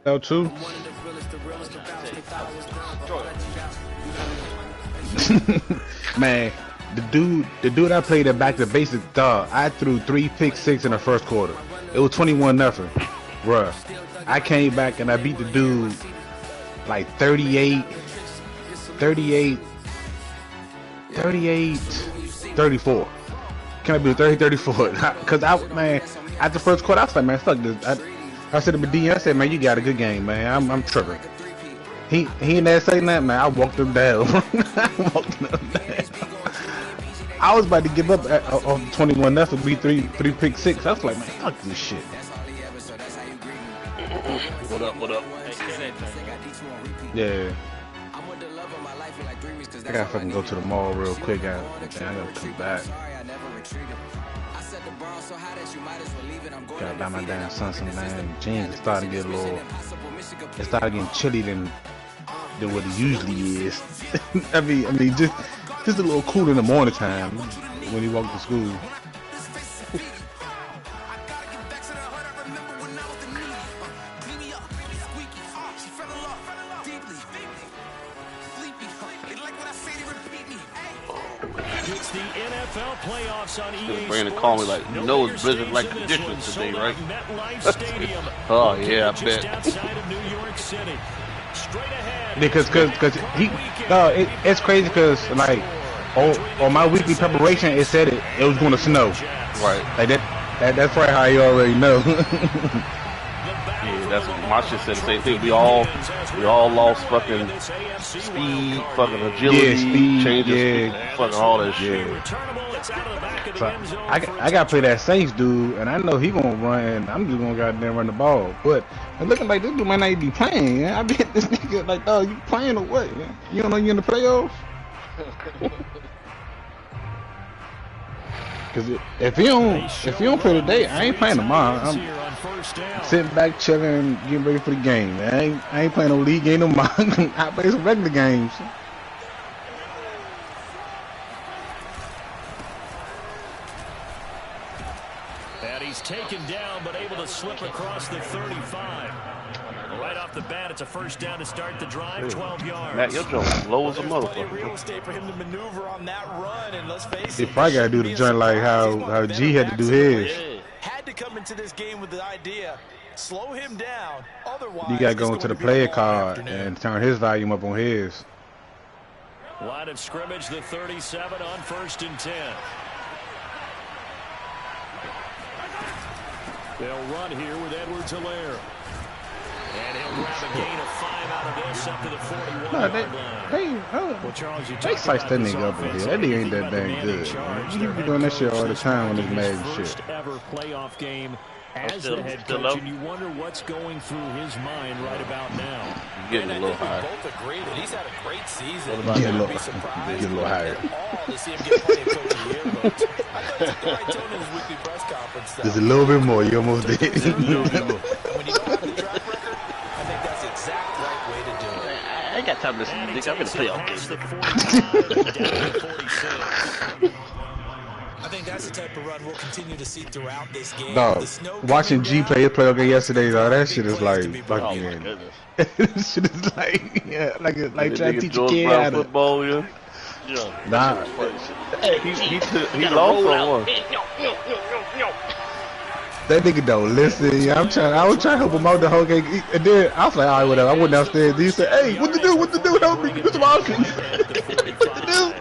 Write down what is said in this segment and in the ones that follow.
L2. Man, the dude I played at back to basics, dog. I threw 3 pick six in the first quarter. It was 21-0, bruh. I came back and I beat the dude like 38, 34. Can I be 34? Cause man, at the first quarter I was like, man, fuck this. I said to my D, I said, man, you got a good game, man. I'm tripping. He ain't there saying that, man. I walked him down. I was about to give up on 21-0, be three pick six. I was like, man, fuck this shit. What up? Yeah. I gotta fucking go to the mall real quick. I gotta come back. Gotta buy my damn son some damn jeans. It started to get a little. It started getting chilly than what it usually is. I mean, just a little cool in the morning time when you walk to school. It's the NFL playoffs on EA Brandon called me like, you know it's blizzard-like conditions today, right? Oh yeah, I bet. Because it's crazy because like on my weekly preparation it said it was going to snow. Right. Like that's probably how you already know. Yeah, that's what my shit said. The same thing. We all lost fucking speed, fucking agility, changes, fucking all that shit. So I gotta play that Saints dude, and I know he gonna run. I'm just gonna goddamn run the ball. But it's looking like this dude might not even be playing. Yeah? I bet this nigga like, oh, you playing or what? Yeah? You don't know you in the playoffs? Cause if you don't play today, I ain't playing tomorrow. I'm sitting back chilling, getting ready for the game. I ain't playing no league game tomorrow. I play some regular games. And he's taken down, but able to slip across the 35. Right off the bat, it's a first down to start the drive, 12 yards. Matt, your joint low as a motherfucker. Real estate for him to maneuver on that run, and let's face it. He probably gotta do the joint like how G had to do his. Had to come into this game with the idea, slow him down. Otherwise, you gotta go into the player card and turn his volume up on his. Line of scrimmage, the 37 on 1st and 10. They'll run here with Edwards-Helaire. And he'll grab a gain of 5 out of this up to the 41 they slice that nigga up in here. That nigga ain't that dang good. Man. You be doing that shit all the time when it's mad and shit. First ever playoff game as the head coach, and you wonder what's going through his mind right about now. Getting a little higher. Both agree that he's had a great season. Get a little higher. Just a little bit more. You almost did. When you don't have the track record, I think that's the exact right way to do it. I ain't got time to listen to this. I'm going to play all game. I think that's the type of run we'll continue to see throughout this game. Dog, watching G play his playoff game yesterday, dog, that shit is like fucking. This shit is like, yeah, like trying to teach a kid how to football, yeah. Nah, he lost on one. That nigga don't listen. Yeah, I was trying to help him out the whole game, and then I was like, all right, whatever. I went downstairs. He said, "Hey, what to do? Help me, Mr. Malkin." What to do?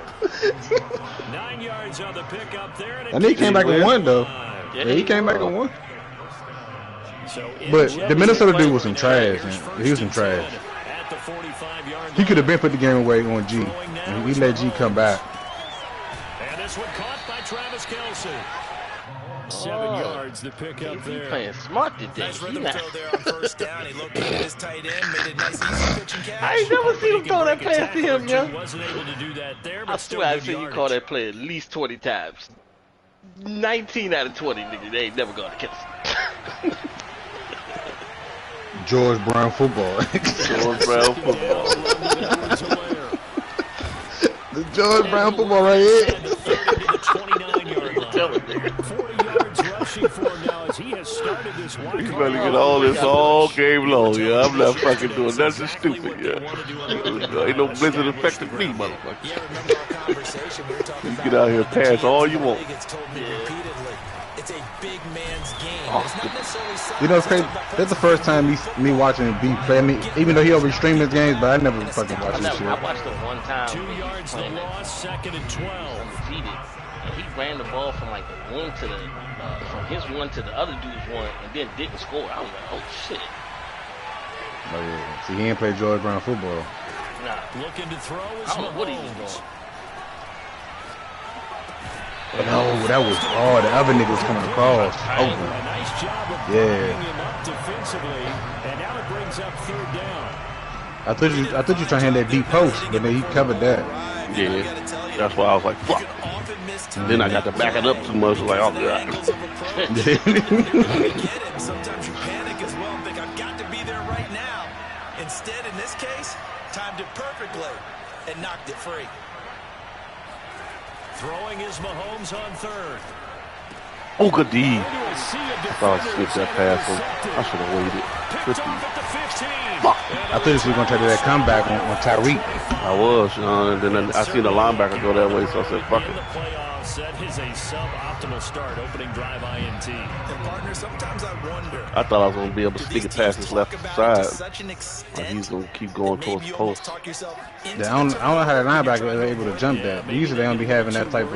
9 yards on the pickup there, and he came back and won though. Yeah, he came back and won. But the Minnesota dude was some trash, man. He was some trash. He could have been put the game away on G. And he let G come back. And this one caught by Travis Kelce. 7 yards the pick up there. Playing smart today. Nice rhythm throw there on first down. He located his tight end, made it nice, easy pitch and catch. I ain't never seen him throw that pass to him, yo. Wasn't able to do that there, but I swear I've seen you call that play at least 20 times. 19 out of 20, nigga. They ain't never gonna catch it. George Brown football. George Brown football. The George Brown football right here. 40 yards rushing for him now as he has started this one. You better get all this all game long, yeah. I'm not fucking doing nothing stupid, yeah. Ain't no blizzard affecting me, motherfucker. You get out here and pass all you want. It's a big man's game. You know, it's crazy. That's the first time me watching B play. I mean, even though he over stream his games, but I never fucking watch this shit. I watched him one time. 2 yards the loss, 2nd and 12. Defeated. And he ran the ball from like the one to the from his one to the other dude's one, and then didn't score. I was like, oh shit. Oh yeah. See, he ain't play George Brown football. Nah. Looking to throw is I don't know what he was doing. No, that was the other nigga was coming across. A nice job of bringing him up defensively, and now it brings up 3rd down. I thought you trying to hand that deep post, but then he covered that. Yeah, that's why I was like, fuck. And then I got to back it up too much. Like, oh god. Sometimes you panic as well and think I've got to be there right now. Instead, in this case, timed it perfectly and knocked it free. Throwing is Mahomes on 3rd. Oh, good D. I thought I skipped that pass. I should have waited. Good D. Fuck. I thought he was going to try to do that comeback on Tyreek. I was, and then I seen the linebacker go that way, so I said, fuck it. That is a suboptimal start, opening drive INT. And partner, sometimes I wonder. I thought I was going to be able to sneak it past his left side. Like he's going to keep going towards the post. Yeah, I don't know how that linebacker is able to jump that. But usually they don't be having that type of...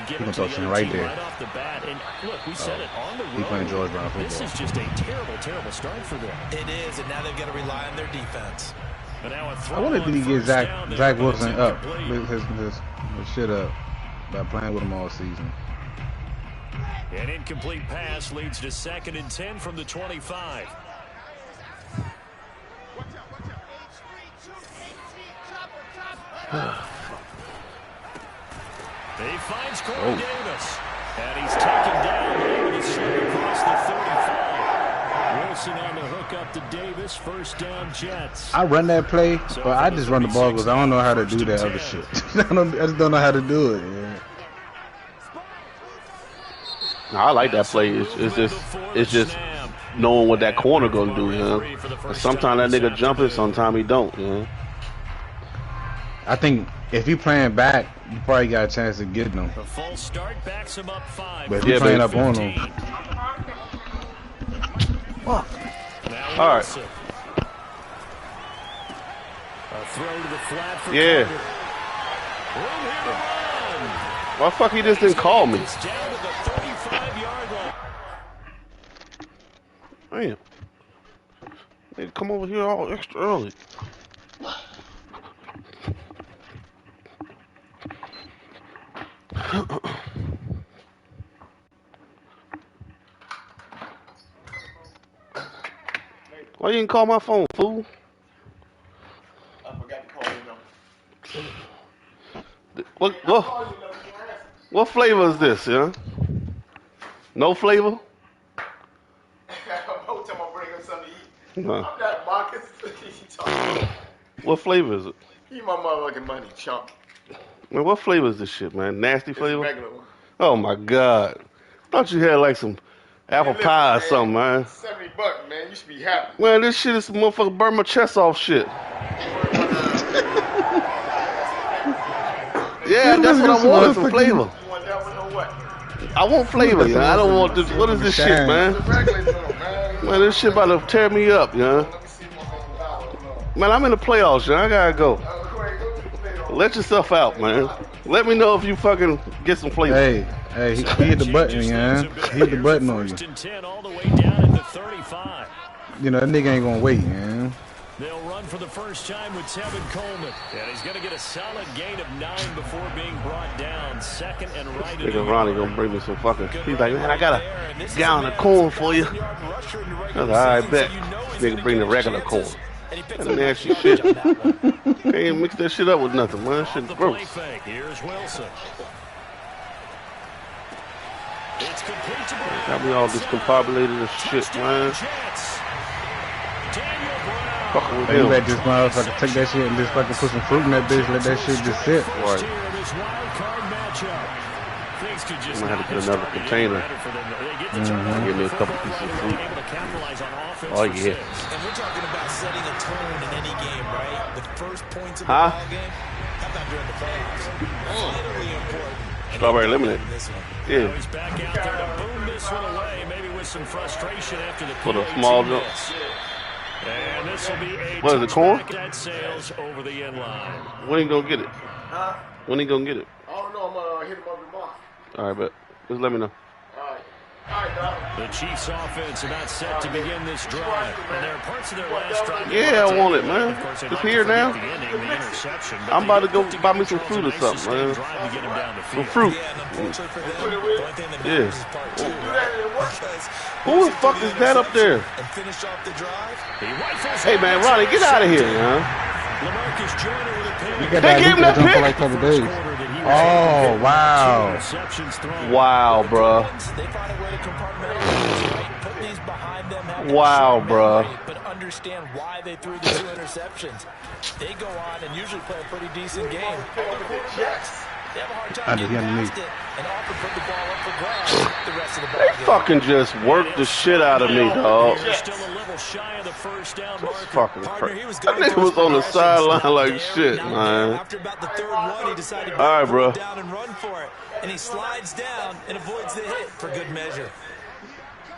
He can throw something right there. Off the bat. And look, we said it on the road. He playing George Brown football. This is just a terrible, terrible start for them. It is, and now they've got to rely on their defense. But now a throw I wonder if he get Zach Wilson up, his shit up, by playing with him all season. An incomplete pass leads to 2nd and 10 from the 25. He finds Corey Davis, and he's taken down, able to slip across the 35. Wilson on the hook up to Davis, 1st down Jets. I run that play, but I just run the ball because I don't know how to do that other shit. I just don't know how to do it. Yeah. No, I like that play. It's just knowing what that corner gonna do. You know? Sometimes that nigga jumping, sometimes he don't. You know? I think if you playing back, you probably got a chance of getting him. The full start backs him up 5. But if you playing up on him, all right. A throw to the flat for yeah. Why the fuck he just didn't call me? Damn. They come over here all extra early. Why you didn't call my phone, fool? I forgot to call you. What flavor is this, yeah? No flavor? Whole time I'm bringing something to eat. No. I'm not Marcus. What flavor is it? Eat my motherfucking money, chump. Man, what flavor is this shit, man? Nasty flavor? Regular one. Oh my god. Thought you had like some apple pie or something, man. $70, man. You should be happy. Man, this shit is some motherfucker burn my chest off shit. Yeah, that's what I want, some flavor. You want that one or what? I want flavor, yeah. I don't want this. What is this shit, man? Man, this shit about to tear me up, yeah. Man, I'm in the playoffs, yeah. I gotta go. Let yourself out, man. Let me know if you fucking get some flavor. Hey, he hit the button, man. He hit the button on you. All the way down at the 35. You know, that nigga ain't gonna wait, man. They'll run run for the first time with Tevin Coleman. And he's going to get a solid gain of 9 before being brought down. Second and right. Nigga Ronnie gonna bring me some fucking. He's like, man, I got a gallon of corn for you. I was like, all right, bet. Nigga bring the regular corn. That's nasty shit. Can't mix that shit up with nothing, man. That shit's gross. Here's Wilson. Got me all discombobulated as shit, man. Fucking with Hey, you him. let this motherfucker take that shit and just fucking put some fruit in that bitch, let that shit just sit. Right. I'm gonna have to get another container. Give me a couple pieces of fruit. Oh, yeah. And we're talking about setting a tone in any game, right? The first points of the ball game. How about during the playoffs? Vitally important. Strawberry lemonade. Yeah. He's back out there to boom this one away, maybe with some frustration after the Put a small jump. And this will be a What is it, corn? that sails over the end line. When he gonna get it? Huh? When he gonna get it? I don't know. I'm gonna hit him up tomorrow. All right, bet. Just let me know. All right. All right, dog. The Chiefs offense about set to begin this drive. And there are parts of their last drive. Yeah, I want it, man. Of course, It's here now. I'm about to go buy me some fruit or something, man. Some fruit. Yeah. Who the fuck is that up there? And finish off the drive. Hey, man, Ronnie, get out of here, man. You got They that gave him that jump for pick? like a couple days. Oh, wow. Wow, bruh. They find a way to compartmentalize, right? Put these behind them. Have Wow, short bruh. memory, but understand why they threw the 2 interceptions. They go on and usually play a pretty decent game. They have a hard time getting past it and often put the ball up for grabs the rest of the ball They game. fucking just worked the shit out of me, dog. Still a little shy of the first down marker. Fucking Partner, crazy. he was That going nigga through was on the his sideline progressions. like There, shit, now man. there. After about the third one, he decided to All right, bro. put it down and run for it. And he slides down and avoids the hit for good measure.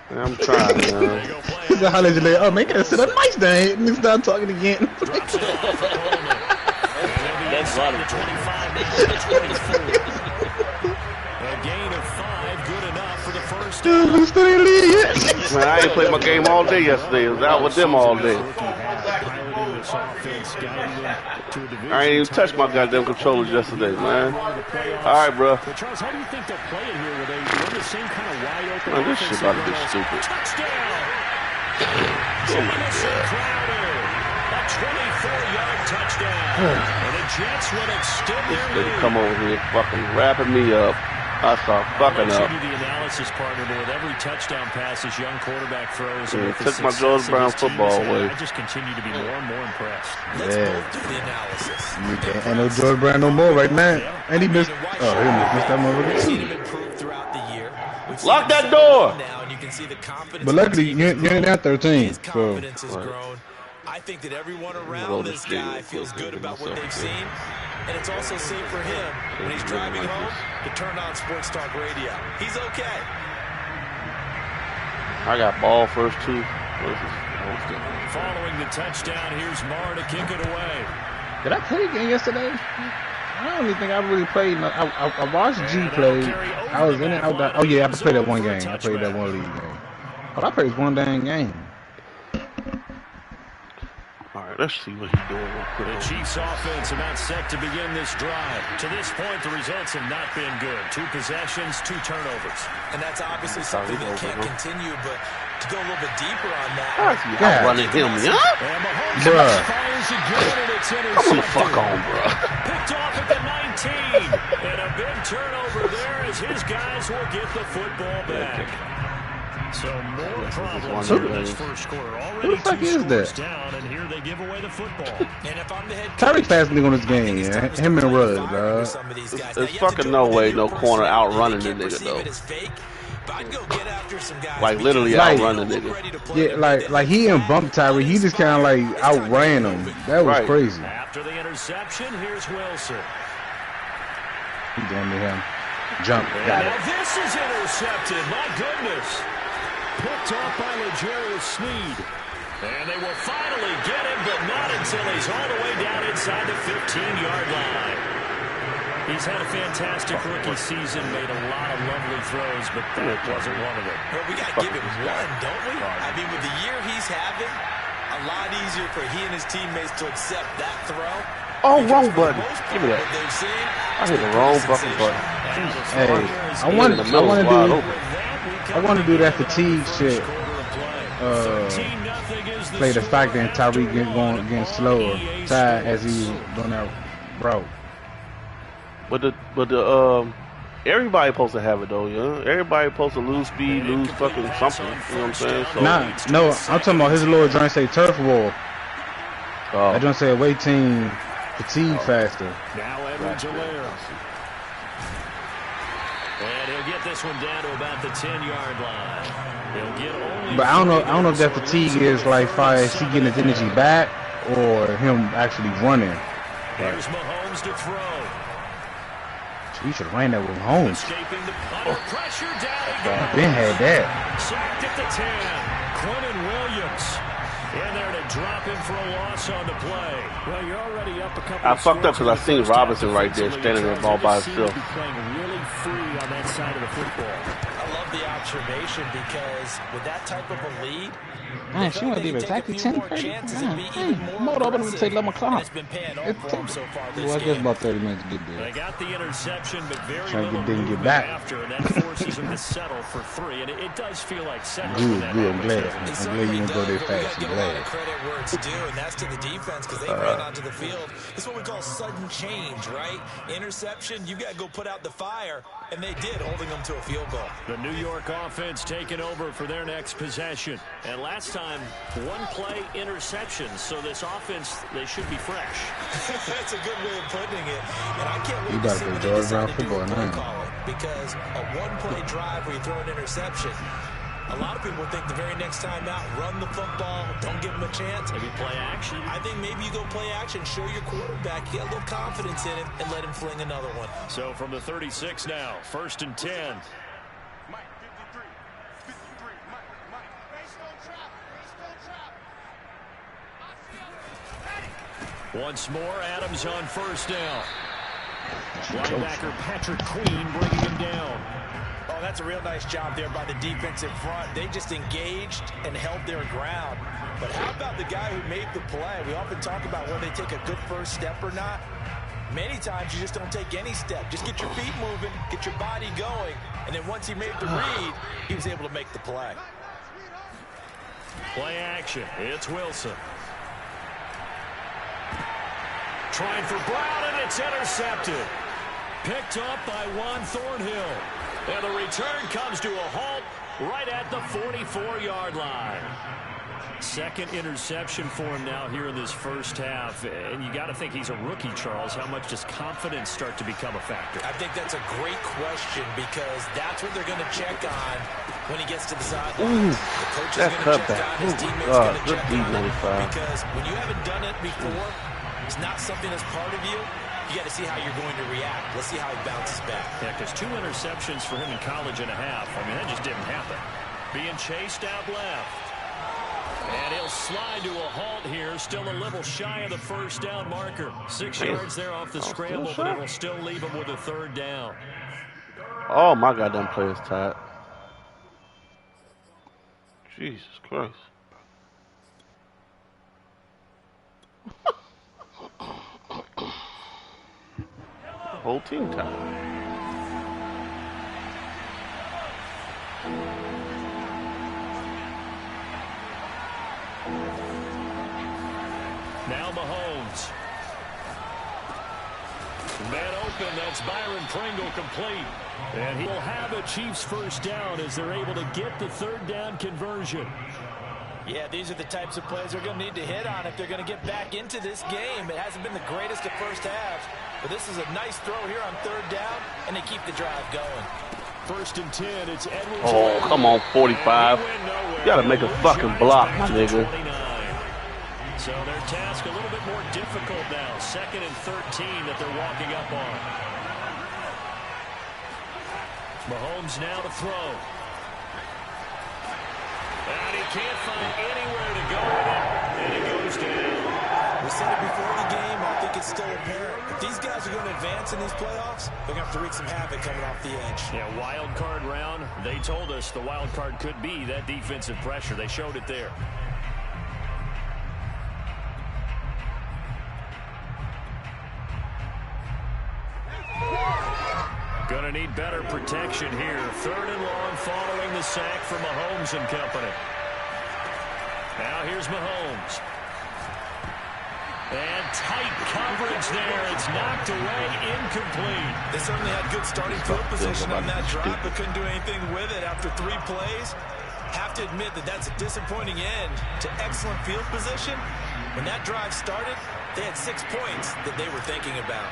Man, I'm trying, man. He's a holler at you later. Oh, man, you gotta sit up nice day. And start talking again. That's right. 25 to 24. A gain of 5, good enough for the first down. Man, I ain't played my game all day yesterday. I was out with them all day. I ain't even touched my goddamn controllers yesterday, man. All right, bro. But Charles, how do you think they'll play it here? Will they run the same kind of wide open Man, this shit about to be stupid. Touchdown! Oh, my God. A 24-yard touchdown. And the Jets would extend This their nigga lead. come over here fucking wrapping me up. I start fucking I'll up. let you do the analysis, partner, but with every touchdown pass this young quarterback throws, Yeah, and with the took my success George of Brown his team football has had, away. I just continue to be more and more impressed. Let's Yeah. both do the analysis. Ain't no George Brown no more right now. And he missed. Oh, he missed that We've motherfucker seen too. him improve throughout the year. We've Lock seen that him door. now, and you can see the confidence But of the luckily, team you're has grown. in that 13. His So, confidence has Right. grown. I think that everyone Roll around this this thing guy real feels quick, good get about what myself they've together. seen. And it's also safe for him when he's driving home to turn on Sports Talk Radio. He's okay. I got ball first, too. Following the touchdown, here's Marr to kick it away. did I play again yesterday? I don't even think I really played. I watched G play. I was in and out. Oh, yeah, I played that one game. I played that one league game. But I played one dang game. All right, let's see what he's doing real quick. The Chiefs offense about set to begin this drive. To this point, the results have not been good. 2 possessions, 2 turnovers. And that's obviously something that can't continue, but to go a little bit deeper on that. I'm running him, yeah? And Mahomes Bruh. fires again, and it's intercepted. Come the fuck on, bro. Picked off at the 19. And a big turnover there as his guys will get the football back. So more problems here in this first quarter. Already Who the fuck 2 is scores that? down, and here they give away the football. And if I'm the head Tyreek fast nigga on this game, yeah. Him and Rudd, dog. There's fucking no way no corner outrunning the nigga, though. Like, literally Like- outrun the nigga. Yeah, like he didn't bump Tyreek. He just kind of like outran him. That was Right. crazy. After the interception, here's Wilson. He damn near him. Jump, got Now it. this is intercepted. My goodness. Picked off by L'Jarius Sneed. And they will finally get him, but not until he's all the way down inside the 15-yard line. He's had a fantastic rookie season, made a lot of lovely throws, but that wasn't one of them. Well, we got to give him one, don't we? I mean, with the year he's having, a A lot easier for he and his teammates to accept that throw. Oh, wrong button. Give me that. I hit the wrong fucking button. Hey, I want to do that fatigue shit. Play the factor and Tyreek getting slower, tired as he doing that route. But everybody supposed to have it though, yeah. Everybody supposed to lose speed, lose fucking something. You know what I'm saying? So, no, I'm talking about his little joint say turf war. I don't say away team fatigue faster. Now Edwards-Helaire. And he'll get this one down to about the 10-yard line. He'll get only. But I don't know if that fatigue is like far as he getting his energy back or him actually running. Here's Mahomes to throw. You should have ran that with Mahomes. Pressure down. Ben had that. Sacked at the 10. Quentin Williams in there to drop him for a loss on the play. Well, you're already up a couple. I fucked up because I seen Robinson right there standing there all by himself. Playing really free on that side of the football. I love the observation because with that type of a lead, man, she want to give exactly 10. More up and take 11 o'clock. It's been paying off for him so far this I guess about 30 minutes to get there. They got the interception, but very little get back after, and that forces him to settle for 3. And it does feel like settling. Good. I'm glad you didn't go there fast. I'm glad. Credit where it's due, and that's to the defense because they ran onto the field. This is what we call sudden change, right? Interception, you got to go put out the fire, and they did, holding them to a field goal. The New York offense taking over for their next possession. And last time, one play interceptions, so this offense, they should be fresh. That's a good way of putting it. And I can't wait to see what they decide to do with play calling, because a one-play drive where you throw an interception, a lot of people think the very next time out, run the football, don't give him a chance. Maybe play action. I think maybe you go play action, show your quarterback, you got a little confidence in him, and let him fling another one. So from the 36 now, 1st and 10. Once more, Adams on 1st down. Linebacker Patrick Queen bringing him down. Oh, that's a real nice job there by the defensive front. They just engaged and held their ground. But how about the guy who made the play? We often talk about whether they take a good first step or not. Many times you just don't take any step. Just get your feet moving, get your body going, and then once he made the read, he was able to make the play. Play action. It's Wilson. Trying for Brown, and it's intercepted. Picked up by Juan Thornhill. And the return comes to a halt right at the 44-yard line. Second interception for him now here in this first half. And you got to think he's a rookie, Charles. How much does confidence start to become a factor? I think that's a great question because that's what they're going to check on when he gets to the sideline. The coach is going to check on, his teammates going to check on. Because when you haven't done it before, it's not something that's part of you. You got to see how you're going to react. Let's see how he bounces back. Yeah, because 2 interceptions for him in college and a half. I mean, that just didn't happen. Being chased out left. And he'll slide to a halt here. Still a little shy of the first down marker. 6 yards there off the scramble, but it'll still leave him with a 3rd down. Oh, my goddamn play is tight. Jesus Christ. Whole team time. Now Mahomes. Man open, that's Byron Pringle complete. And he'll have a Chiefs first down as they're able to get the 3rd down conversion. Yeah, these are the types of plays they're going to need to hit on if they're going to get back into this game. It hasn't been the greatest of first halves, but this is a nice throw here on 3rd down, and they keep the drive going. 1st and 10, it's Edwards. Oh, come on, 45. You got to make a fucking block, my nigga. So their task a little bit more difficult now. 2nd and 13 that they're walking up on. Mahomes now to throw. And he can't find anywhere to go with it. And it goes down. We said it before the game. I think it's still apparent. If these guys are going to advance in these playoffs, they're going to have to wreak some havoc coming off the edge. Yeah, wild card round. They told us the wild card could be that defensive pressure. They showed it there. Gonna need better protection here. 3rd and long following the sack from Mahomes and company. Now here's Mahomes. And tight coverage there. It's knocked away, incomplete. They certainly had good starting field position on that drive, but couldn't do anything with it after 3 plays. Have to admit that that's a disappointing end to excellent field position. When that drive started, they had 6 points that they were thinking about.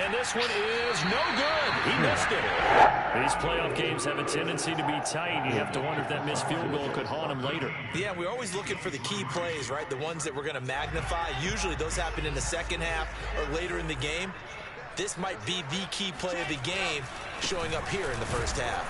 And this one is no good. He missed it. These playoff games have a tendency to be tight. You have to wonder if that missed field goal could haunt him later. Yeah, we're always looking for the key plays, right? The ones that we're going to magnify. Usually those happen in the second half or later in the game. This might be the key play of the game showing up here in the first half.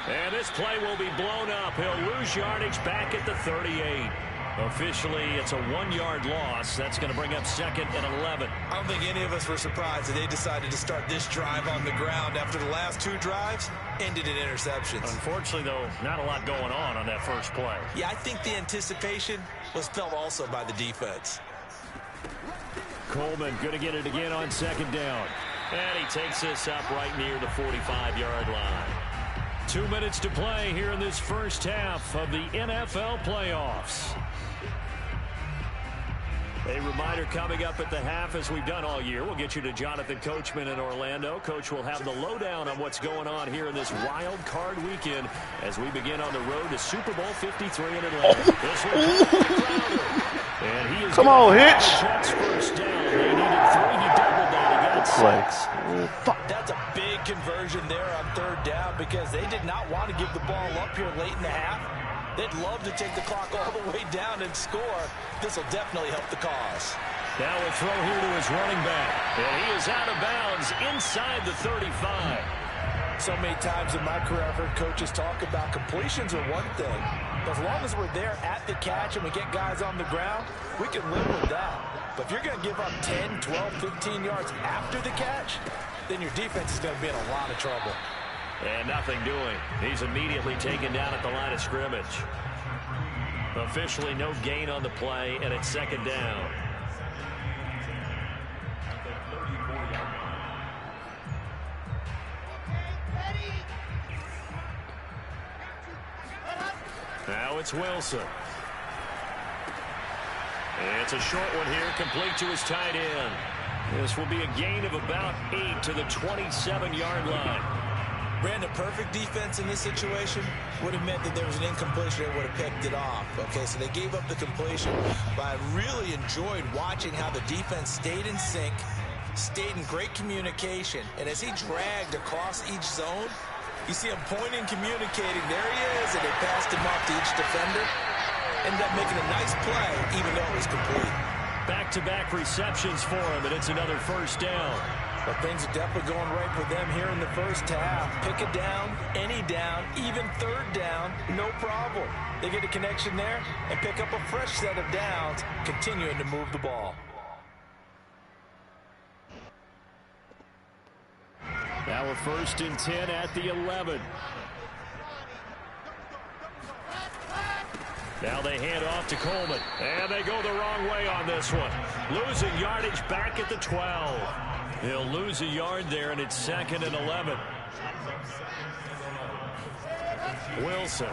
And this play will be blown up. He'll lose yardage back at the 38. Officially, it's a 1-yard loss. That's going to bring up 2nd and 11. I don't think any of us were surprised that they decided to start this drive on the ground after the last 2 drives ended in interceptions. Unfortunately, though, not a lot going on that first play. Yeah, I think the anticipation was felt also by the defense. Coleman going to get it again on 2nd down. And he takes this up right near the 45-yard line. 2 minutes to play here in this first half of the NFL playoffs. A reminder coming up at the half, as we've done all year. We'll get you to Jonathan Coachman in Orlando. Coach will have the lowdown on what's going on here in this wild card weekend as we begin on the road to Super Bowl 53 in Atlanta. This and he is come on, Hitch. First down. They needed 3. He doubled that. He got 6. That's a big conversion there on 3rd down because they did not want to give the ball up here late in the half. They'd love to take the clock all the way down and score. This will definitely help the cause. Now a throw here to his running back. And he is out of bounds inside the 35. So many times in my career I've heard coaches talk about completions are one thing. But as long as we're there at the catch and we get guys on the ground, we can live with that. But if you're going to give up 10, 12, 15 yards after the catch, then your defense is going to be in a lot of trouble. And nothing doing. He's immediately taken down at the line of scrimmage. Officially no gain on the play, and it's 2nd down. Now it's Wilson. And it's a short one here, complete to his tight end. This will be a gain of about 8 to the 27-yard line. Brandon, perfect defense in this situation would have meant that there was an incompletion that would have picked it off. Okay, so they gave up the completion, but I really enjoyed watching how the defense stayed in sync, stayed in great communication, and as he dragged across each zone, you see him pointing, communicating. There he is, and they passed him off to each defender. Ended up making a nice play, even though it was complete. Back-to-back receptions for him, and it's another first down. But things are definitely going right for them here in the first half. Pick a down, any down, even 3rd down, no problem. They get a connection there and pick up a fresh set of downs, continuing to move the ball. Now a 1st and 10 at the 11. Now they hand off to Coleman. And they go the wrong way on this one. Losing yardage back at the 12. He'll lose a yard there, and it's 2nd and 11. Wilson.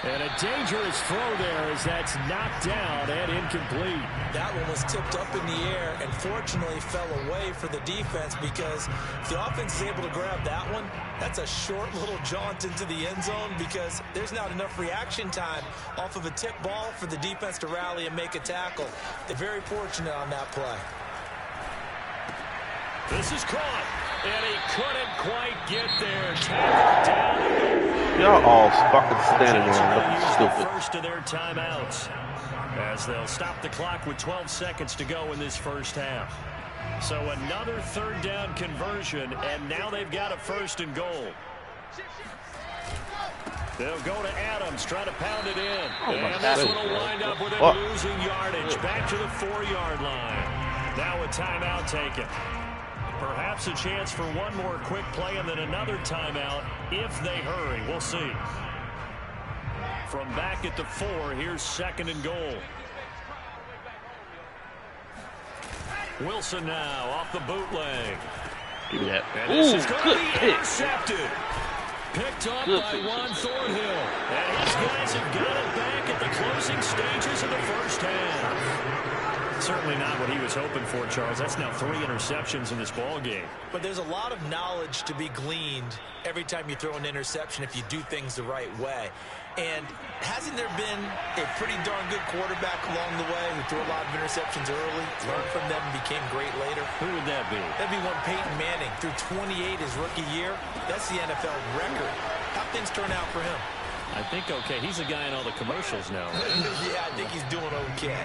And a dangerous throw there as that's knocked down and incomplete. That one was tipped up in the air and fortunately fell away for the defense, because if the offense is able to grab that one, that's a short little jaunt into the end zone, because there's not enough reaction time off of a tip ball for the defense to rally and make a tackle. They're very fortunate on that play. This is caught, and he couldn't quite get there. Tackled down. Y'all all fucking standing there looking stupid. First of their timeouts, as they'll stop the clock with 12 seconds to go in this first half. So another 3rd down conversion, and now they've got a 1st and goal. They'll go to Adams, try to pound it in. And this one will wind up with a losing yardage back to the 4-yard line. Now a timeout taken. Perhaps a chance for one more quick play and then another timeout if they hurry. We'll see. From back at the 4, here's 2nd and goal. Wilson now off the bootleg. Give me that. And this is going to be intercepted. Picked up by Juan Thornhill. And his guys have got it back at the closing stages of the first half. Certainly not what he was hoping for, Charles. That's now 3 interceptions in this ball game. But there's a lot of knowledge to be gleaned every time you throw an interception if you do things the right way. And hasn't there been a pretty darn good quarterback along the way who threw a lot of interceptions early, learned from them, and became great later? Who would that be? That'd be one Peyton Manning. Threw 28 his rookie year. That's the NFL record. How things turn out for him? I think okay. He's a guy in all the commercials now. Yeah, I think he's doing okay.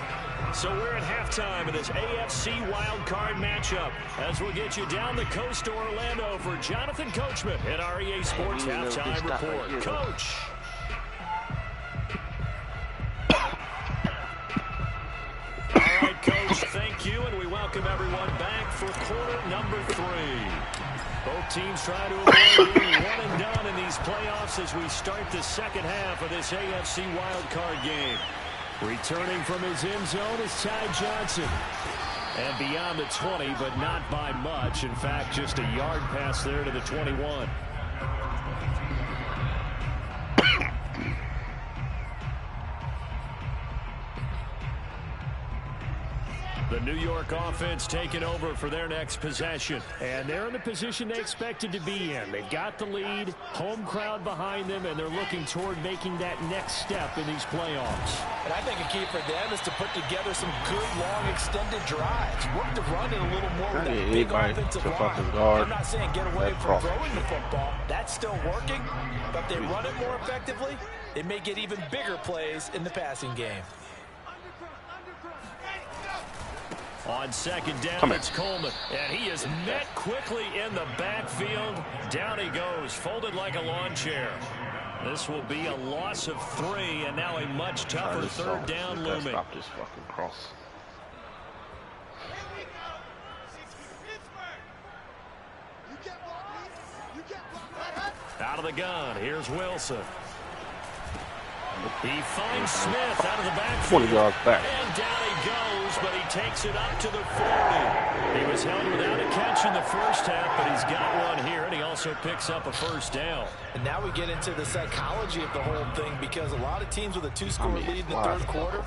So we're at halftime of this AFC wildcard matchup as we'll get you down the coast to Orlando for Jonathan Coachman at REA Sports Halftime Report. Coach. All right, Coach, thank you, and we welcome everyone back for quarter number 3. Both teams try to avoid being one and done in these playoffs as we start the second half of this AFC wildcard game. Returning from his end zone is Ty Johnson. And beyond the 20, but not by much. In fact, just a yard pass there to the 21. The New York offense taking over for their next possession. And they're in the position they expected to be in. They've got the lead, home crowd behind them, and they're looking toward making that next step in these playoffs. And I think a key for them is to put together some good, long, extended drives. Work the run in a little more with that big offensive line. I'm not saying get away from throwing the football. That's still working. But if they run it more effectively, they may get even bigger plays in the passing game. On second down, it's Coleman. And he is met quickly in the backfield. Down he goes, folded like a lawn chair. This will be a loss of 3, and now a much tougher third down looming. Stop this fucking cross. Out of the gun, here's Wilson. He finds Smith out of the backfield. 20 yards back. And down he goes, but he takes it up to the 40. He was held without a catch in the first half, but he's got one here, and he also picks up a first down. And now we get into the psychology of the whole thing, because a lot of teams with a 2-score lead in the third quarter,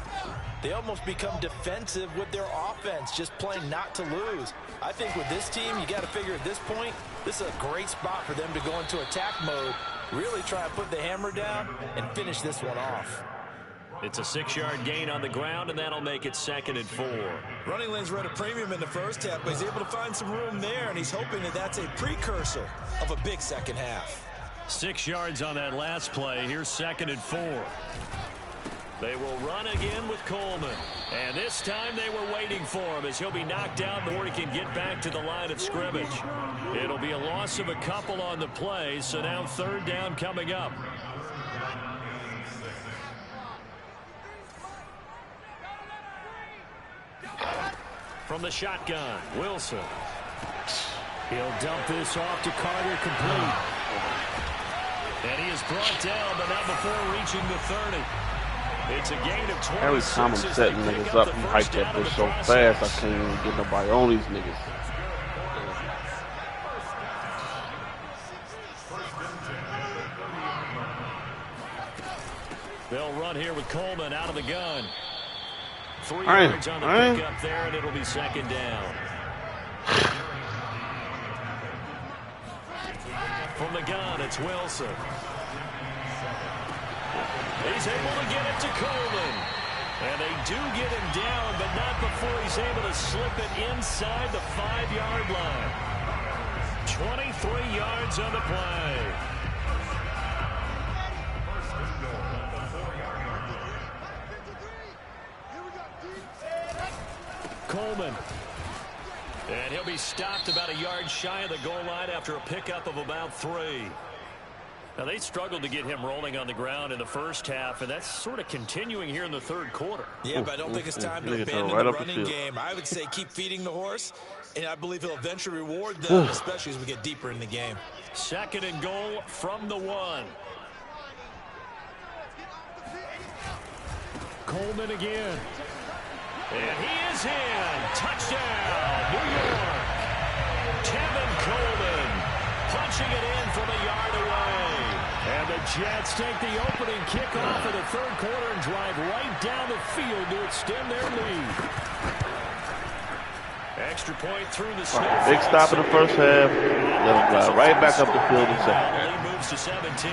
they almost become defensive with their offense, just playing not to lose. I think with this team, you got to figure at this point, this is a great spot for them to go into attack mode, really try to put the hammer down and finish this one off. It's a 6-yard gain on the ground, and that'll make it 2nd and 4. Running lanes were at a premium in the first half, but he's able to find some room there, and he's hoping that that's a precursor of a big second half. 6 yards on that last play. Here's 2nd and 4. They will run again with Coleman. And this time they were waiting for him as he'll be knocked out before he can get back to the line of scrimmage. It'll be a loss of a couple on the play, so now third down coming up. From the shotgun, Wilson. He'll dump this off to Carter, complete. And he is brought down, but not before reaching the 30. It's a gain of 26. Every time I'm setting niggas up, you hike that bitch so fast, I can't even get nobody on these niggas. They'll run here with Coleman out of the gun. 3 yards on the pickup there, and it'll be 2nd down. From the gun, it's Wilson. He's able to get it to Coleman. And they do get him down, but not before he's able to slip it inside the 5-yard line. 23 yards on the play. Coleman. And he'll be stopped about a yard shy of the goal line after a pickup of about 3. Now, they struggled to get him rolling on the ground in the first half, and that's sort of continuing here in the third quarter. Yeah, but I don't think it's time to abandon the running game. I would say keep feeding the horse, and I believe he'll eventually reward them, especially as we get deeper in the game. 2nd and goal from the 1. Coleman again. And he is in. Touchdown. pushing it in from a yard away. And the Jets take the opening kickoff of the third quarter and drive right down the field to extend their lead. Extra point through the snow. Big stop in the first half. Let them drive right back up the field in the second. The lead moves to 17.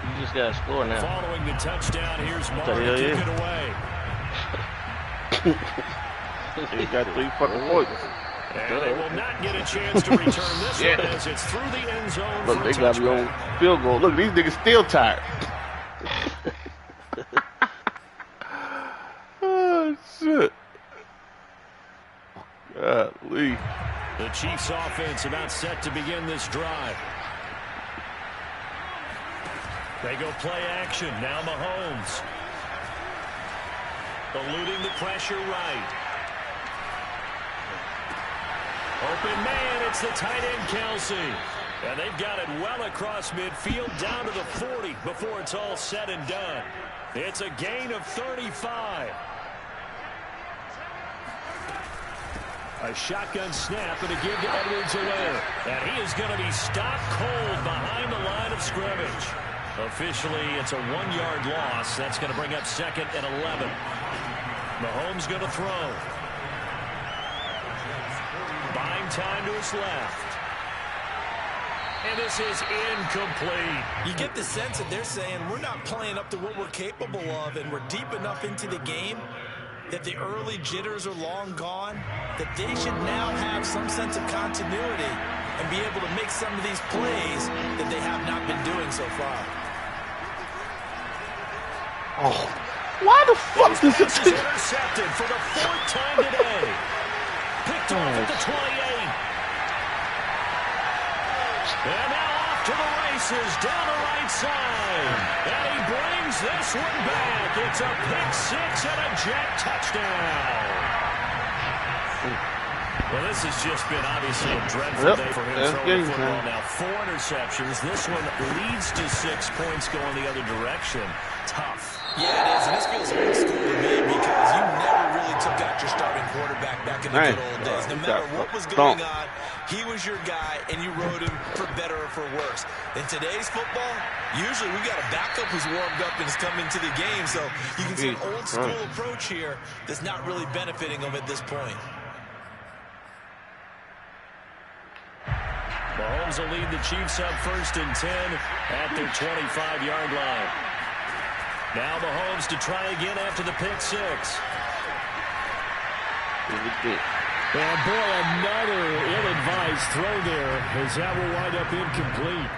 You just got to score now. Following the touchdown, here's Mark to kick it away. He got 3 fucking points. And they will not get a chance to return this one as it's through the end zone. Look, they got to be on field goal. Look, these niggas still tired. Oh, shit. Golly. The Chiefs offense about set to begin this drive. They go play action. Now Mahomes. Eluding the pressure right. Open man, it's the tight end Kelsey. And they've got it well across midfield down to the 40 before it's all said and done. It's a gain of 35. A shotgun snap and a give to Edwards-Helaire. And he is going to be stopped cold behind the line of scrimmage. Officially, it's a 1-yard loss. That's going to bring up 2nd and 11. Mahomes going to throw. Buying time to his left. And this is incomplete. You get the sense that they're saying we're not playing up to what we're capable of, and we're deep enough into the game that the early jitters are long gone, that they should now have some sense of continuity and be able to make some of these plays that they have not been doing so far. Oh, why the fuck is this intercepted for the 4th time today? Picked off at the 28. And now off to the races down the right side. And he brings this one back. It's a pick 6 and a Jet touchdown. Well, this has just been obviously a dreadful day for him throwing the football. Now 4 interceptions. This one leads to 6 points going the other direction. Tough. Yeah, it is, and this feels old school to me because you never really took out your starting quarterback back in the good old days. No matter what was going on, he was your guy, and you rode him for better or for worse. In today's football, usually we got a backup who's warmed up and is coming to the game, so you can see an old school approach here that's not really benefiting him at this point. Mahomes will lead the Chiefs up 1st and 10 at their 25-yard line. Now Mahomes to try again after the pick 6. And boy, another ill-advised throw there as that will wind up incomplete.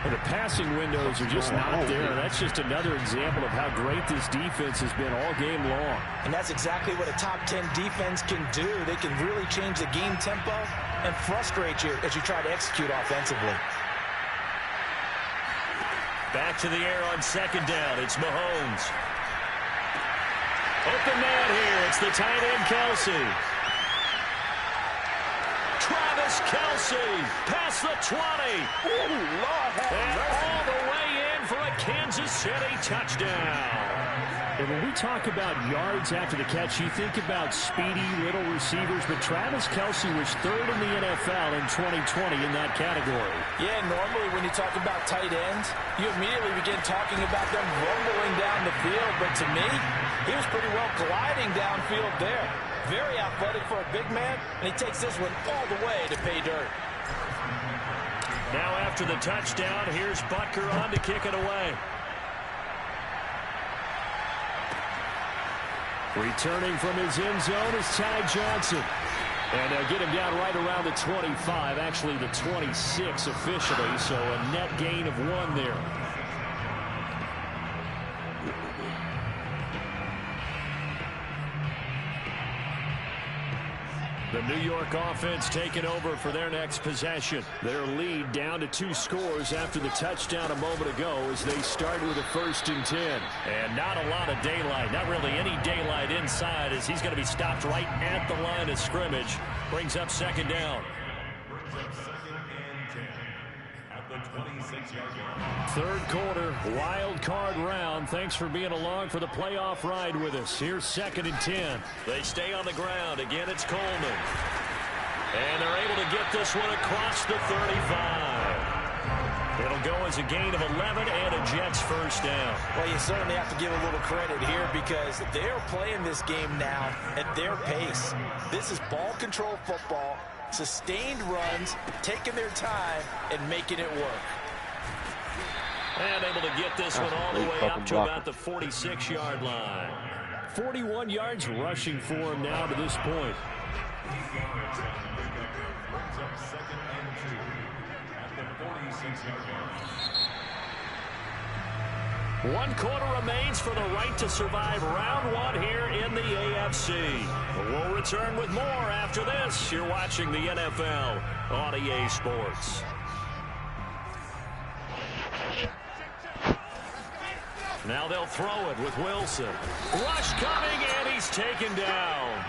And the passing windows are just not there. And that's just another example of how great this defense has been all game long. And that's exactly what a top 10 defense can do. They can really change the game tempo and frustrate you as you try to execute offensively. Back to the air on 2nd down. It's Mahomes. Open man here. It's the tight end Kelsey. Travis Kelce past the 20. Ooh, Lord, and all the way in for a Kansas City touchdown. And when we talk about yards after the catch, you think about speedy little receivers, but Travis Kelce was 3rd in the NFL in 2020 in that category. Yeah, normally when you talk about tight ends, you immediately begin talking about them rumbling down the field, but to me, he was pretty well gliding downfield there. Very athletic for a big man, and he takes this one all the way to pay dirt. Now after the touchdown, here's Butker on to kick it away. Returning from his end zone is Ty Johnson. And they'll get him down right around the 25, actually the 26 officially, so a net gain of 1 there. The New York offense taking over for their next possession. Their lead down to 2 scores after the touchdown a moment ago as they start with a 1st and 10. And not a lot of daylight, not really any daylight inside as he's going to be stopped right at the line of scrimmage. Brings up 2nd down. 3rd quarter, wild card round. Thanks for being along for the playoff ride with us. Here's 2nd and 10. They stay on the ground. Again, it's Coleman. And they're able to get this one across the 35. It'll go as a gain of 11 and a Jets first down. Well, you certainly have to give a little credit here because they're playing this game now at their pace. This is ball control football, sustained runs, taking their time, and making it work. And able to get this one all the way up to about the 46-yard line. 41 yards rushing for him now to this point. One quarter remains for the right to survive round one here in the AFC. We'll return with more after this. You're watching the NFL on EA Sports. Now they'll throw it with Wilson. Rush coming, and he's taken down.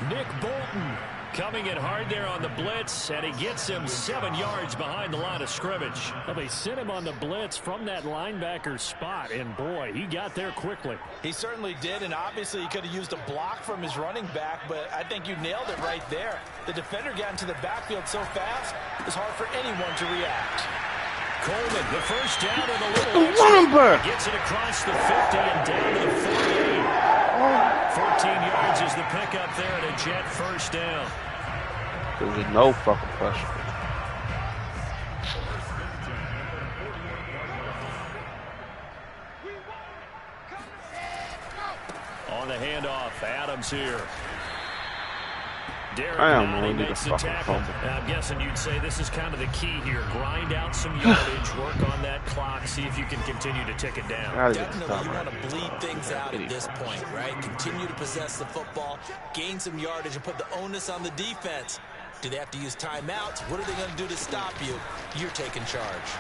Nick Bolton coming in hard there on the blitz, and he gets him 7 yards behind the line of scrimmage. Well, they sent him on the blitz from that linebacker spot, and boy, he got there quickly. He certainly did, and obviously he could have used a block from his running back, but I think you nailed it right there. The defender got into the backfield so fast, it's hard for anyone to react. Coleman, the first down and a little extra. Gets it across the 50 and down to the 48. 14 yards is the pickup there at a Jet first down. There's no fucking pressure. On the handoff, Adams here. Derek Nani makes the tackle. I'm guessing you'd say this is kind of the key here. Grind out some yardage, work on that clock, see if you can continue to tick it down. Definitely, you want to bleed things out at this point, right? Continue to possess the football, gain some yardage, and put the onus on the defense. Do they have to use timeouts? What are they going to do to stop you? You're taking charge.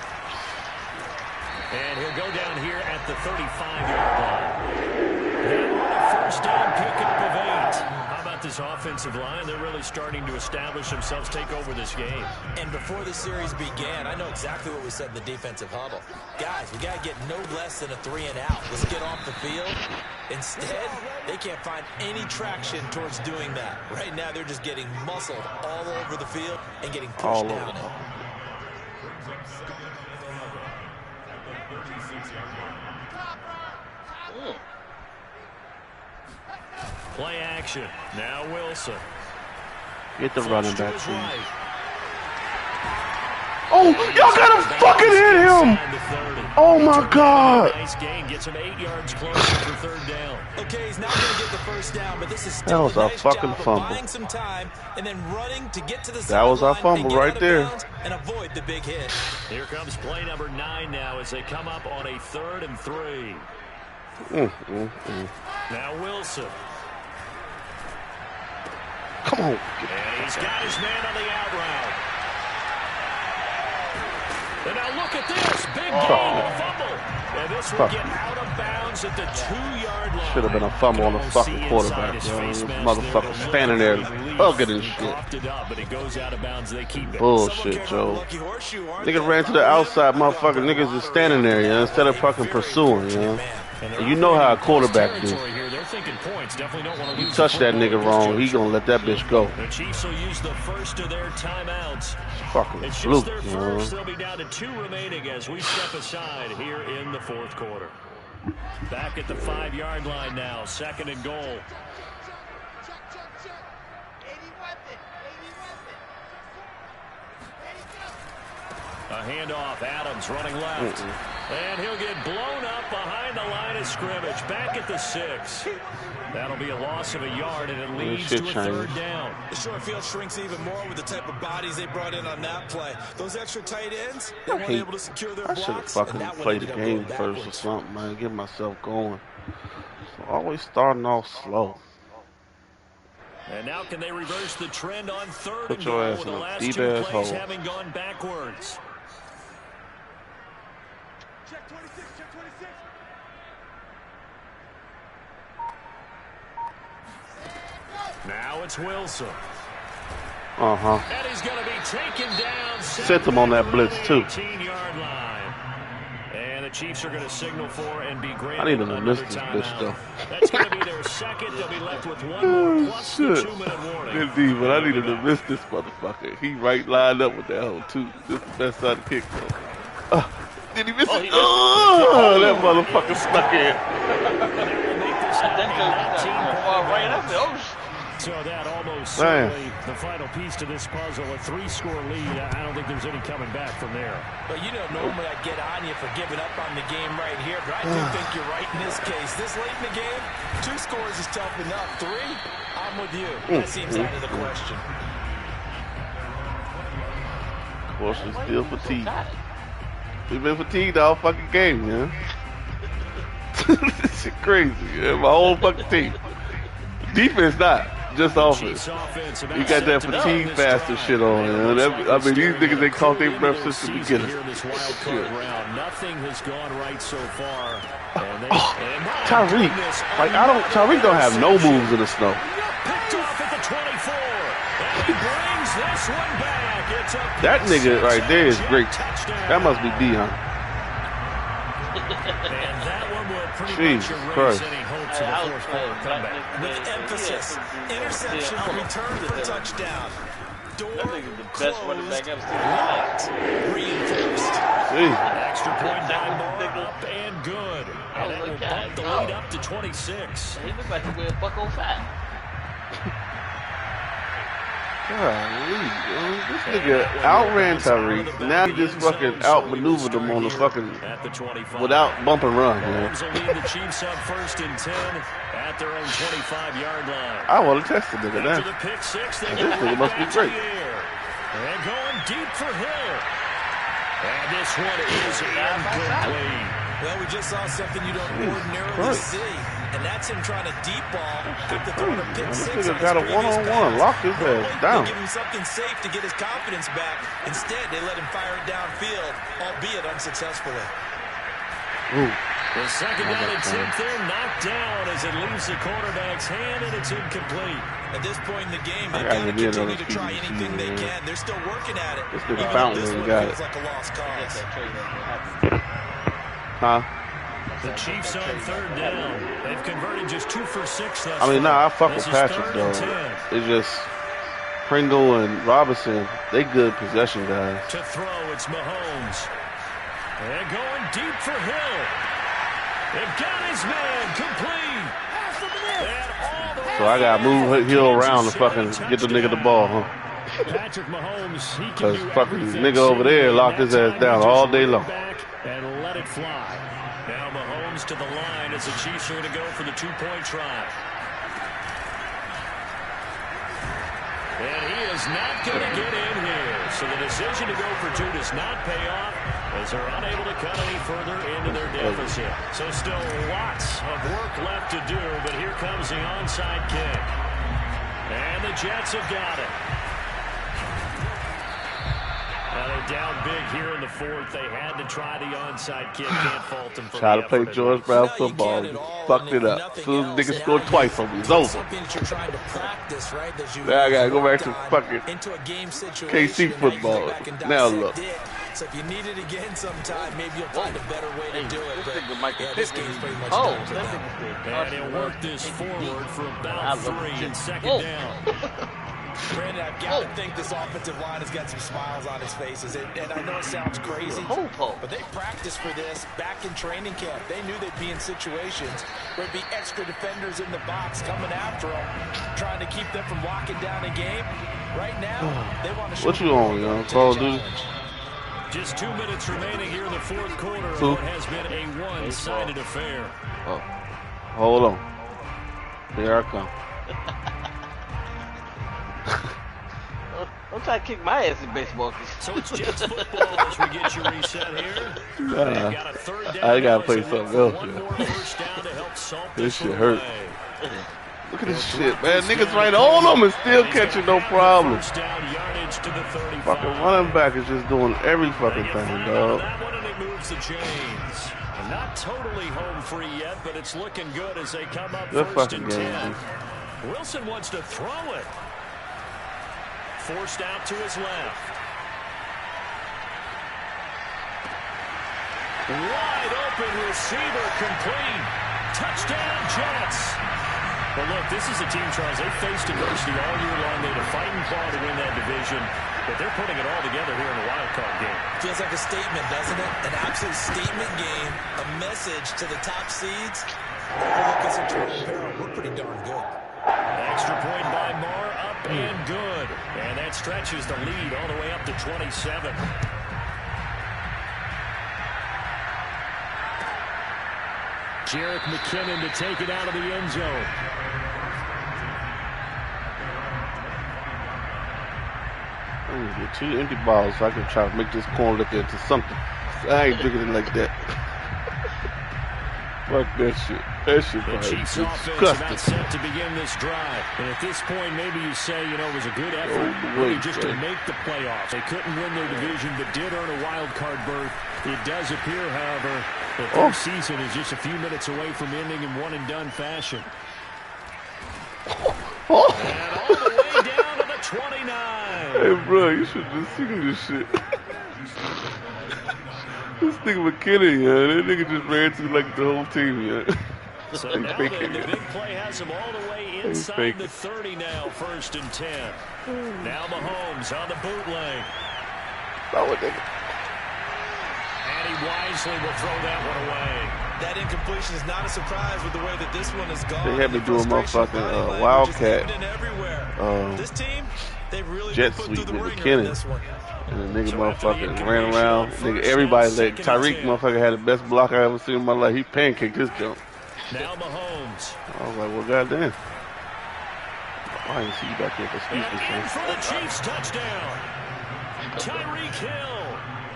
And he'll go down here at the 35-yard line. That first down pickup of 8. How about this offensive line? They're really starting to establish themselves, take over this game. And before the series began, I know exactly what we said in the defensive huddle. Guys, we got to get no less than a 3 and out. Let's get off the field. Instead, they can't find any traction towards doing that. Right now, they're just getting muscled all over the field and getting pushed down. Play action. Now Wilson. Get the running back, please. Oh, y'all gotta fucking hit him! Oh my God! Nice gain. Gets him 8 yards closer for third down. Okay, he's not going to get the first down, but this is still that was a fucking fumble. Buying some time and then running to get to the that was our fumble right there. And avoid the big hit. Here comes play number 9 now as they come up on a 3rd and 3. Now Wilson. Come on. And he's got his man on the out route. And now look at this. Big gain and fumble. And this will get out of bounds at the 2-yard line. Should have been a fumble on the fucking quarterback, yo. Motherfucker standing there hugging and shit. But it goes out of bounds. They keep it. Bullshit, Joe. Nigga ran to the outside, motherfucker. Niggas is standing there, you know, instead of fucking pursuing, you know. And you know how a quarterback do. You touch that nigga wrong, he gonna let that bitch go. The Chiefs will use the first of their timeouts. Fucking it's fluke, just their first. They'll be down to 2 remaining as we step aside here in the 4th quarter. Back at the 5-yard line now, 2nd and goal. A handoff, Adams running left. And he'll get blown up behind the line of scrimmage. Back at the 6. That'll be a loss of a yard, and it leads to a 3rd down. The short field shrinks even more with the type of bodies they brought in on that play. Those extra tight ends, they weren't able to secure their blocks. I should have fucking played the game first or something, man. Get myself going. So always starting off slow. And now can they reverse the trend on 3rd Put and your goal ass with in the a last 2 deep-ass plays hole. having gone backwards? Check 26, check 26. Now it's Wilson. And he's going to be taken down. Sent him on that blitz, too. 18-yard line. And the Chiefs are going to signal for and be great. I need to miss this bitch, though. That's going to be their second. They'll be left with one more plus the 2-minute warning. Indeed, but I needed to miss this motherfucker. He right lined up with that hoe, too. This is the best side of kick, though. Did he miss it? Oh, that motherfucker stuck in. So that almost certainly the final piece to this puzzle, a 3-score lead. I don't think there's any coming back from there. But you know, normally I get on you for giving up on the game right here, but I do think you're right in this case. This late in the game, 2 scores is tough enough. 3, I'm with you. That seems out of the question. Of course, we're still fatigued. We've been fatigued all fucking game, man. This shit crazy, man. My whole fucking team. Defense not. Just offense. You got that fatigue faster shit on. I mean, these niggas ain't caught their breath since the beginning. Nothing has gone right so far. Tyreek, Tyreek don't have no moves in the snow. Picked off at the 24. And he brings this one back. It's a that nigga right there is great. That must be Dion. And that one will pretty Jesus much Christ. erase any hopes of a fourth-quarter comeback. With emphasis, interception, return for touchdown. Door the best running back I've seen. Reinforced. Extra point down more, up and good. And that will bump the lead up to 26. He looks like he wears bucko fat. Golly, this nigga outran Tyreek. Now he just fucking outmaneuvered him on the fucking without bump and run, man. The Chiefs up first and 10 at their own 25-yard line. I want to test the nigga now. This nigga must be great. And going deep for Hill. And this one is incomplete. Well, we just saw something you don't ordinarily see, and that's him trying to deep ball after throwing a pick six. This nigga got a one-on-one, locked his ass down. They give him something safe to get his confidence back. Instead, they let him fire it downfield, albeit unsuccessfully. Ooh. The second down attempt there knocked down as it leaves the quarterback's hand, and it's incomplete. At this point in the game, they've got to continue to try anything they can. They're still working at it. This nigga Fountain got it. Like a lost cause. Huh? The Chiefs on third down. They've converted just 2 for 6 thus I mean, far. I fuck with Patrick, though. It's just Pringle and Robinson, they good possession guys. To throw, it's Mahomes. And going deep for Hill. They've got his man complete. So I got to move Hill around to fucking get the nigga the ball, huh? Patrick Mahomes, he Because fucking nigga over there locked his ass down all day long. And let it fly. Now Mahomes to the line as the Chiefs are going to go for the 2-point try. And he is not going to get in here. So the decision to go for 2 does not pay off as they're unable to cut any further into their deficit. So still lots of work left to do, but here comes the onside kick. And the Jets have got it. Now they're down big here in the fourth. They had to try the onside kick. Can't fault them for Try to play George Brown football. Fucked it up. As soon as niggas scored twice on me, it's over. Now I gotta go back to fucking KC football. Now look. So if you need it again sometime, maybe you'll find a better way to do it. But yeah, this game's pretty much done for them. And he'll work this forward for about 3 and second down. Brandon, I've got to think this offensive line has got some smiles on its faces. And I know it sounds crazy, but they practiced for this back in training camp. They knew they'd be in situations where there'd be extra defenders in the box coming after them, trying to keep them from locking down a game. Right now, they want to show what you on, yo? Call of Duty? Just 2 minutes remaining here in the fourth quarter of what has been a one-sided affair. Oh, hold on. Here I come. Don't try to kick my ass in baseball. So it's Jets football as we get your reset here. Got a third down. I gotta play something else. This shit hurt. Look at this shit, man. Niggas right on them and still catching no problem. Fucking running back is just doing every fucking thing, dog. That one and it moves the chains. Not totally home free yet, but it's looking good as they come up first and 10. Wilson wants to throw it. Forced out to his left. Wide open receiver complete. Touchdown, Jets. But look, this is a team, Charles, they faced adversity all year long. They had to fight and claw to win that division, but they're putting it all together here in the wild card game. Feels like a statement, doesn't it? An absolute statement game, a message to the top seeds. We're pretty darn good. Extra point by Moore, up and good. And that stretches the lead all the way up to 27. Jerick McKinnon to take it out of the end zone. I'm going to get 2 empty balls so I can try to make this corner look into something. I ain't looking at it like that. Fuck that shit. That shit The Chiefs offense about set to begin this drive. And at this point, maybe you say, you know, it was a good effort really just to make the playoffs. They couldn't win their division, but did earn a wild card berth. It does appear, however, that their season is just a few minutes away from ending in one-and-done fashion. And all the way down to the 29. Hey, bro, you should just seen this shit. This nigga McKinnon, yeah, that nigga just ran through like the whole team, yeah. So now the big play has him all the way inside the 30 now, 1st and 10. Now Mahomes on the bootleg. Oh, nigga. And he wisely will throw that one away. That incompletion is not a surprise with the way that this one has gone. They had me doing motherfucking Wildcat this team, they've really jet sweep with McKinnon. And the nigga motherfucker ran around. Nigga, everybody let Tyreek motherfucker had the best block I ever seen in my life. He pancaked his jump. Now Mahomes. I was like, well, goddamn. I didn't see you back here for excuses, man. For the Chiefs touchdown. Tyreek Hill.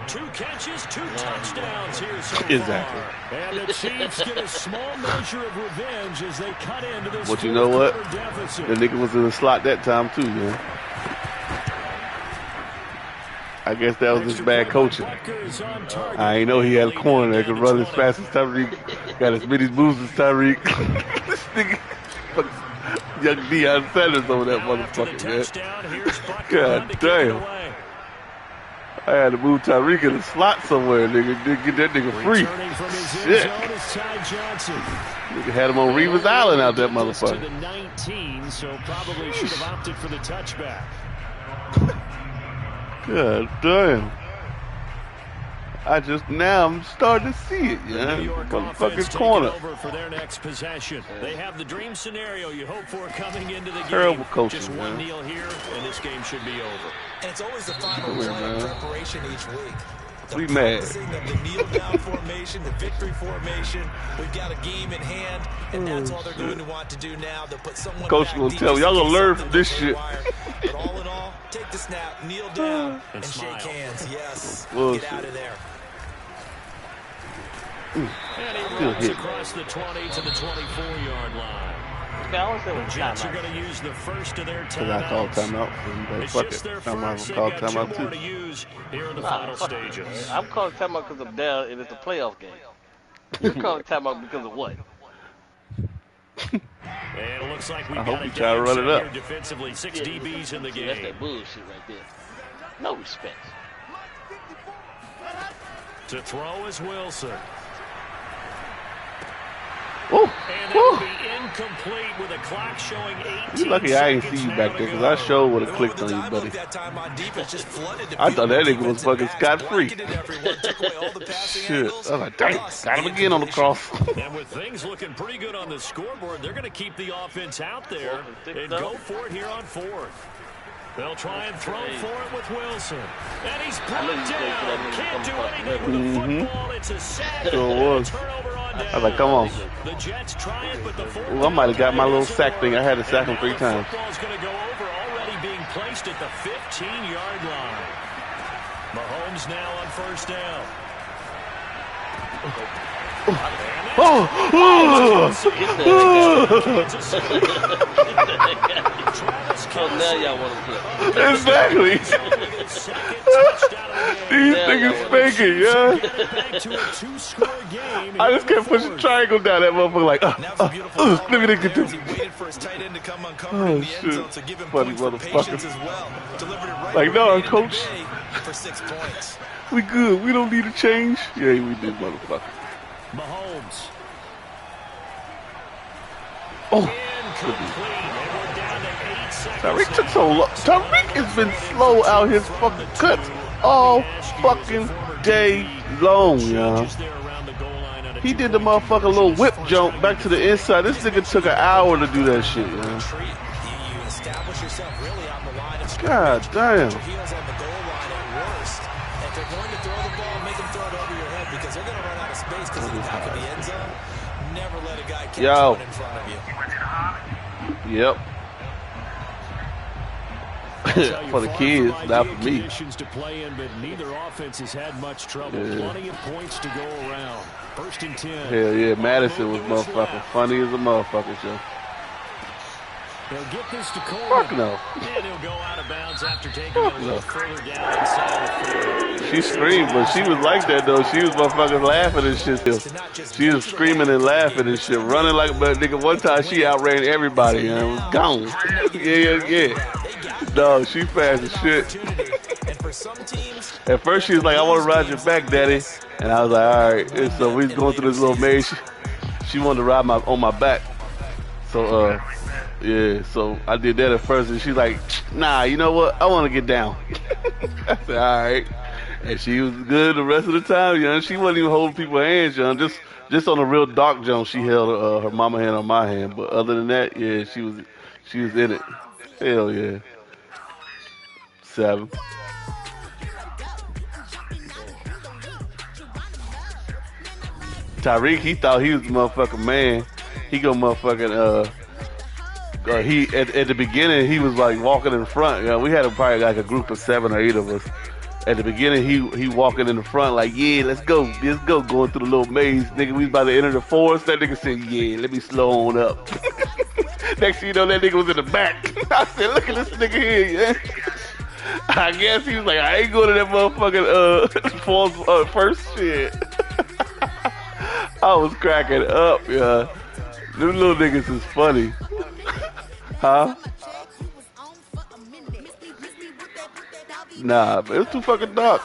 2 catches, 2 touchdowns here so exactly. far. And the Chiefs get a small measure of revenge as they cut into this. But you know what? Deficit. The nigga was in the slot that time too, man. I guess that was his bad coaching. I ain't know he had a corner that could run as fast as Tyreek. Got as many moves as Tyreek. This nigga, young Deion Sanders over that motherfucker, man. God damn. I had to move Tyreek in the slot somewhere, nigga. Get that nigga free. Shit. Nigga had him on Revis Island out that motherfucker. To the 19, so probably should have opted for the touchback. God damn. I'm starting to see it, yeah. Motherfucking corner. Over for their next possession. They have the dream scenario you hope for coming into the game. Terrible coaching, just one kneel here, and this game should be over. And it's always the final play of preparation each week. We mad. The kneel down formation, the victory formation. We've got a game in hand, and that's all they're going to want to do now. They'll put someone Coach will tell y'all gonna learn from this shit. But all in all, take the snap, kneel down, and shake hands. Yes, get out of there. And he runs across the 20 to the 24-yard line. The Jets are going to use the first of their timeouts. I called timeout. It's just their first. They got 2 more to use here in the final stages. I'm calling timeout because I'm down and it's a playoff game. You're calling timeout because of what? And it looks like we've got you try to run it up. Defensively, 6 DBs in the game. That's that bullshit right there. No respect. To throw is Wilson. Ooh. And that'll be incomplete with a clock showing 18. You lucky I ain't see you back there because I sure would have clicked on you, buddy. I thought that nigga was fucking scot-free. Shit. I was like, dang, got him again on the cross. And with things looking pretty good on the scoreboard, they're going to keep the offense out there and go for it here on 4th. They'll try and throw for it with Wilson. And he's brought down. Can't do anything with the football. It's a sack. Sure was. I was like, come on. The Jets try it, but the Ooh, I might have got my little sack thing. I had to sack him 3 times. Football's going to go over, already being placed at the 15-yard line. Mahomes now on 1st down. Now y'all want to play. Exactly. These niggas spanking, yeah. I just kept pushing triangle down that motherfucker like, let me get this. Oh, shit. Funny motherfucker. Like, no, coach. We good. We don't need a change. Yeah, we did, motherfucker. Mahomes. Oh. Tyreek took so long. Tyreek has been slow out his fucking cuts all fucking day long, y'all. He did the motherfucking little whip jump back to the inside. This nigga took an hour to do that shit, y'all. God damn. Yo. Yep. For the kids, not for me. To play in, but neither offense has had much trouble. Plenty of points to go around. 1st and 10. Hell yeah, Madison was motherfucking funny as a motherfucker, Joe. They'll get this to Coleman. Fuck no. And he'll go out of bounds after taking it a little further down inside the field. She screamed, but she was like that though. She was motherfucking laughing and shit still. She was screaming and laughing and shit, running like a nigga. One time she outran everybody and was gone. Yeah. Dog, she fast as shit. At first she was like, I want to ride your back, daddy. And I was like, all right. And so we was going through this little maze. She wanted to ride on my back. So, yeah, so I did that at first, and she's like, nah, you know what? I want to get down. I said, all right. And she was good the rest of the time, you know. She wasn't even holding people's hands, you know. Just on a real dark jump, she held her mama hand on my hand. But other than that, yeah, she was in it. Hell yeah. 7. Tyreek, he thought he was the motherfucking man. He go motherfucking he at the beginning he was like walking in front. You know, we had probably like a group of 7 or 8 of us. At the beginning he walking in the front like, yeah, let's go, going through the little maze. Nigga, we was about to enter the forest. That nigga said, yeah, let me slow on up. Next thing you know, that nigga was in the back. I said, look at this nigga here, yeah. I guess he was like, I ain't going to that motherfucking first shit. I was cracking up, yeah. Them little niggas is funny. Huh? Nah, but it's too fucking dark.